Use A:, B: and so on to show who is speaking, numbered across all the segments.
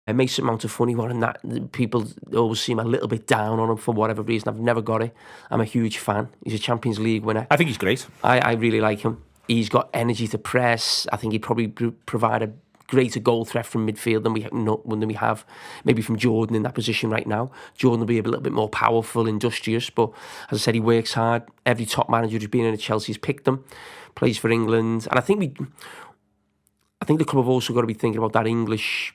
A: It makes Mount a funny one, and that people always seem a little bit down on him for whatever reason. I've never got it. I'm a huge fan. He's a Champions League winner.
B: I think he's great.
A: I really like him. He's got energy to press. I think he'd probably provide a greater goal threat from midfield than we have maybe from Jordan in that position right now. Jordan will be a little bit more powerful, industrious, but as I said, he works hard. Every top manager who's been in Chelsea's picked him, plays for England, and I think the club have also got to be thinking about that English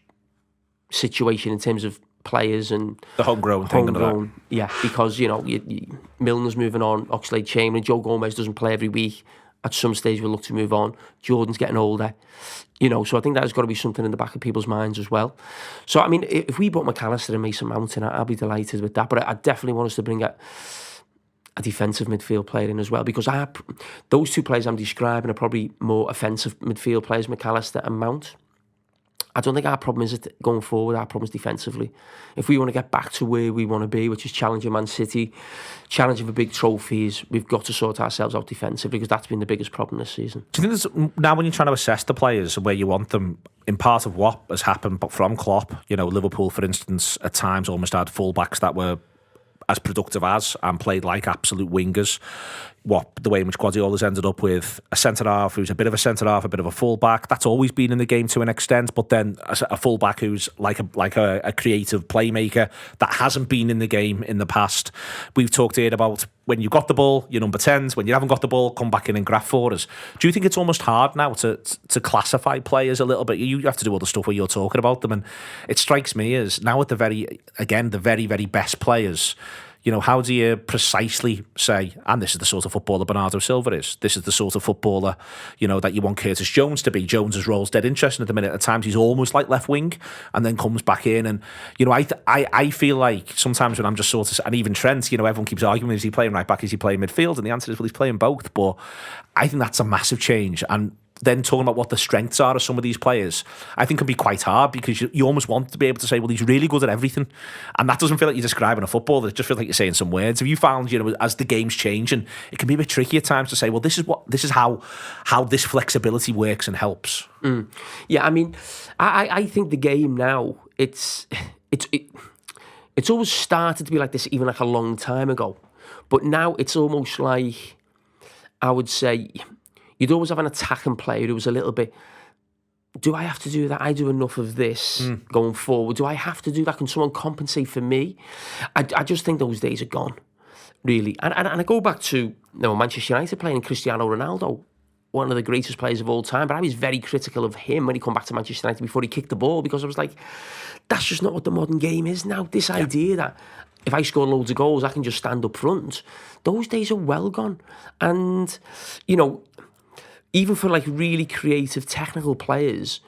A: situation in terms of players and
B: the homegrown thing.
A: Yeah, because Milner's moving on, Oxlade-Chamberlain, Joe Gomez doesn't play every week. At some stage we'll look to move on. Jordan's getting older, so I think that's got to be something in the back of people's minds as well. So I mean, if we brought McAllister and Mason Mount in, I'll be delighted with that. But I definitely want us to bring a defensive midfield player in as well, because those two players I'm describing are probably more offensive midfield players, McAllister and Mount. I don't think our problem is going forward. Our problem is defensively. If we want to get back to where we want to be, which is challenging Man City, challenging for big trophies, we've got to sort ourselves out defensively, because that's been the biggest problem this season.
B: Do you think now when you're trying to assess the players and where you want them, in part of what has happened from Klopp, Liverpool, for instance, at times almost had fullbacks that were as productive as and played like absolute wingers. The way in which Guardiola's ended up with a centre-half who's a bit of a centre-half, a bit of a full-back. That's always been in the game to an extent, but then a full-back who's like a creative playmaker that hasn't been in the game in the past. We've talked here about when you got the ball, your number 10s. When you haven't got the ball, come back in and graft for us. Do you think it's almost hard now to classify players a little bit? You have to do all the stuff where you're talking about them, and it strikes me as now at the very, very best players, how do you precisely say, and this is the sort of footballer Bernardo Silva is, this is the sort of footballer, that you want Curtis Jones to be. Jones's role's dead interesting at the minute. At times he's almost like left wing and then comes back in. And, I feel like sometimes when I'm just sort of, and even Trent, everyone keeps arguing, is he playing right back, is he playing midfield? And the answer is, well, he's playing both. But I think that's a massive change. And then talking about what the strengths are of some of these players, I think can be quite hard, because you almost want to be able to say, well, he's really good at everything. And that doesn't feel like you're describing a footballer. It just feels like you're saying some words. Have you found, as the game's changing, it can be a bit tricky at times to say, well, this is how this flexibility works and helps.
A: Yeah, I mean, I think the game now, it's always started to be like this even like a long time ago. But now it's almost like, I would say, you'd always have an attacking player who was a little bit, do I have to do that? I do enough of this going forward. Do I have to do that? Can someone compensate for me? I just think those days are gone, really. And I go back to Manchester United playing Cristiano Ronaldo, one of the greatest players of all time. But I was very critical of him when he come back to Manchester United before he kicked the ball, because I was like, that's just not what the modern game is now. This idea that if I score loads of goals, I can just stand up front. Those days are well gone. And, even for like really creative, technical players,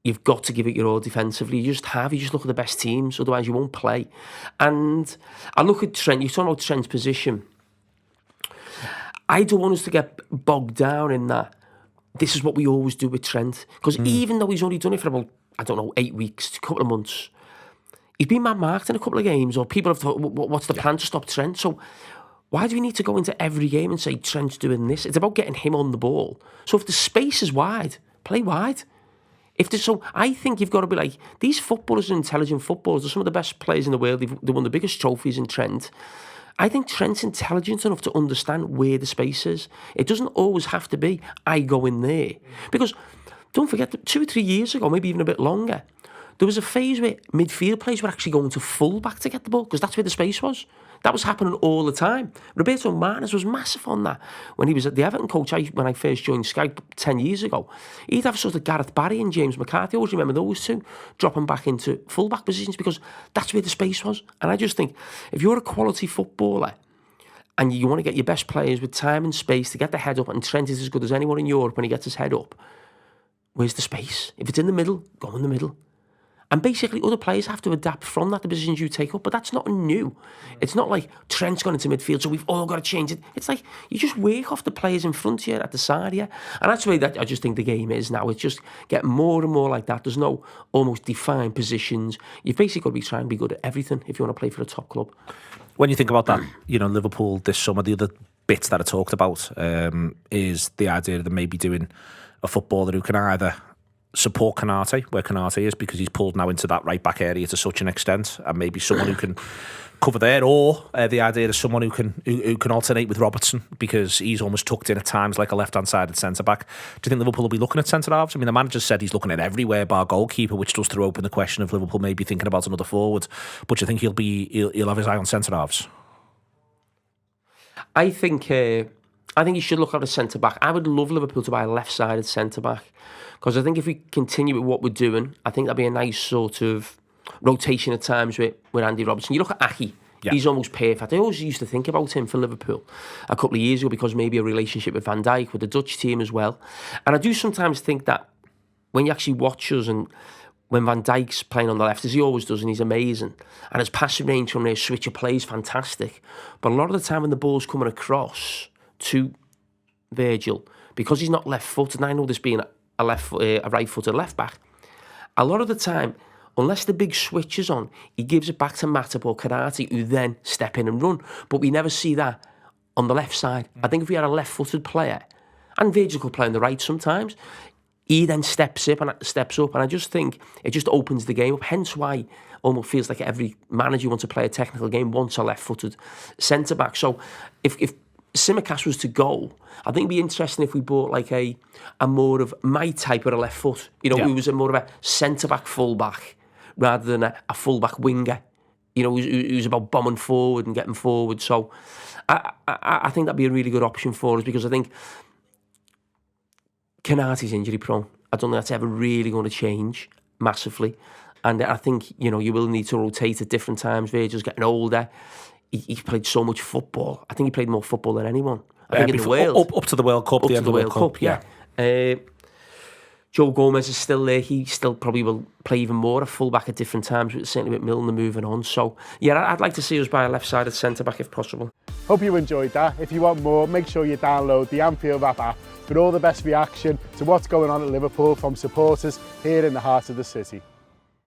A: you've got to give it your all defensively. You just look at the best teams, otherwise you won't play. And I look at Trent, you're talking about Trent's position. I don't want us to get bogged down in that. This is what we always do with Trent. Because even though he's only done it for about, 8 weeks, a couple of months, he's been man-marked in a couple of games, or people have thought, what's the plan to stop Trent? So why do we need to go into every game and say Trent's doing this? It's about getting him on the ball. So if the space is wide, play wide. I think you've got to be like, these footballers are intelligent footballers. They're some of the best players in the world. They won the biggest trophies in Trent. I think Trent's intelligent enough to understand where the space is. It doesn't always have to be, I go in there. Because don't forget that 2 or 3 years ago, maybe even a bit longer, there was a phase where midfield players were actually going to full back to get the ball, because that's where the space was. That was happening all the time. Roberto Martinez was massive on that. When he was at the Everton coach, when I first joined Sky 10 years ago, he'd have sort of Gareth Barry and James McCarthy. I always remember those two dropping back into full-back positions, because that's where the space was. And I just think, if you're a quality footballer and you want to get your best players with time and space to get their head up, and Trent is as good as anyone in Europe when he gets his head up, where's the space? If it's in the middle, go in the middle. And basically, other players have to adapt from that, the positions you take up. But that's not new. It's not like Trent's gone into midfield, so we've all got to change it. It's like you just work off the players in front here, at the side here. And that's the way that I just think the game is now. It's just getting more and more like that. There's no almost defined positions. You've basically got to be trying to be good at everything if you want to play for a top club.
B: When you think about that, Liverpool this summer, the other bits that I talked about is the idea of them maybe doing a footballer who can either support Canate where Canate is, because he's pulled now into that right back area to such an extent, and maybe someone who can cover there, or the idea of someone who can alternate with Robertson, because he's almost tucked in at times like a left-hand sided centre-back. Do you think Liverpool will be looking at centre-halves? I mean, the manager said he's looking at everywhere bar goalkeeper, which does throw open the question of Liverpool maybe thinking about another forward. But do you think he'll have his eye on centre-halves?
A: I think he should look at a centre-back. I would love Liverpool to buy a left-sided centre-back, because I think if we continue with what we're doing, I think that'd be a nice sort of rotation at times with Andy Robertson. You look at Aki, he's almost perfect. I always used to think about him for Liverpool a couple of years ago, because maybe a relationship with Van Dijk, with the Dutch team as well. And I do sometimes think that when you actually watch us, and when Van Dijk's playing on the left, as he always does, and he's amazing, and his passing range from there, switch of play is fantastic. But a lot of the time when the ball's coming across to Virgil, because he's not left-footed, and I know this being a right-footed left-back, a lot of the time, unless the big switch is on, he gives it back to Matip or Karate, who then step in and run. But we never see that on the left side. I think if we had a left-footed player, and Virgil could play on the right sometimes, he then steps up, and I just think it just opens the game up. Hence why it almost feels like every manager who wants to play a technical game wants a left-footed centre-back. So if Tsimikas was to go, I think it'd be interesting if we bought like a more of my type with a left foot, who was a more of a centre-back full-back rather than a full-back winger, who's about bombing forward and getting forward. So I think that'd be a really good option for us, because I think Canate's injury prone. I don't think that's ever really going to change massively. And I think, you will need to rotate at different times. Virgil's getting older. He's played so much football. I think he played more football than anyone. I think in the world.
B: Up to the World Cup.
A: Up to the World Cup, yeah. Joe Gomez is still there. He still probably will play even more at full-back at different times, certainly with Milner moving on. So, yeah, I'd like to see us buy a left-sided centre-back if possible.
C: Hope you enjoyed that. If you want more, make sure you download the Anfield Wrap app for all the best reaction to what's going on at Liverpool from supporters here in the heart of the city.